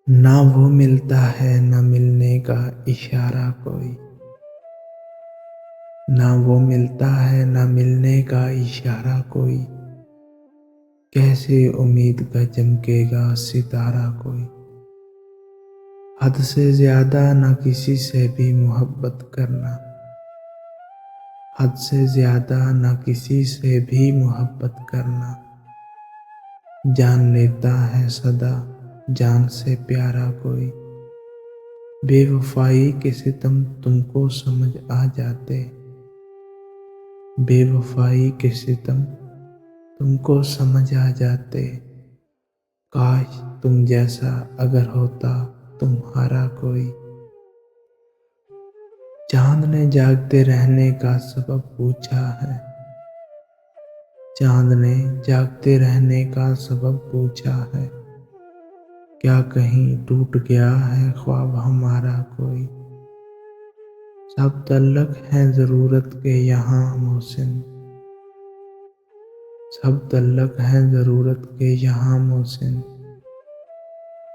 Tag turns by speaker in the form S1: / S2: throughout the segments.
S1: ना वो मिलता है न मिलने का इशारा कोई, ना वो मिलता है न मिलने का इशारा कोई। कैसे उम्मीद का चमकेगा सितारा कोई। हद से ज्यादा न किसी से भी मोहब्बत करना, हद से ज्यादा न किसी से भी मोहब्बत करना। जान लेता है सदा जान से प्यारा कोई। बेवफाई के सितम तुमको समझ आ जाते, बेवफाई के सितम तुमको समझ आ जाते। काश तुम जैसा अगर होता तुम्हारा कोई। चांद ने जागते रहने का सबब पूछा है, चांद ने जागते रहने का सबब पूछा है। क्या कहीं टूट गया है ख्वाब हमारा कोई। सब तल्लक हैं ज़रूरत के यहाँ मोहसिन, सब तल्लक हैं ज़रूरत के यहाँ मोहसिन।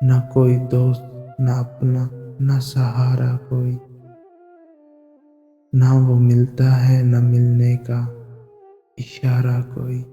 S1: न कोई दोस्त न अपना न सहारा कोई। ना वो मिलता है न मिलने का इशारा कोई।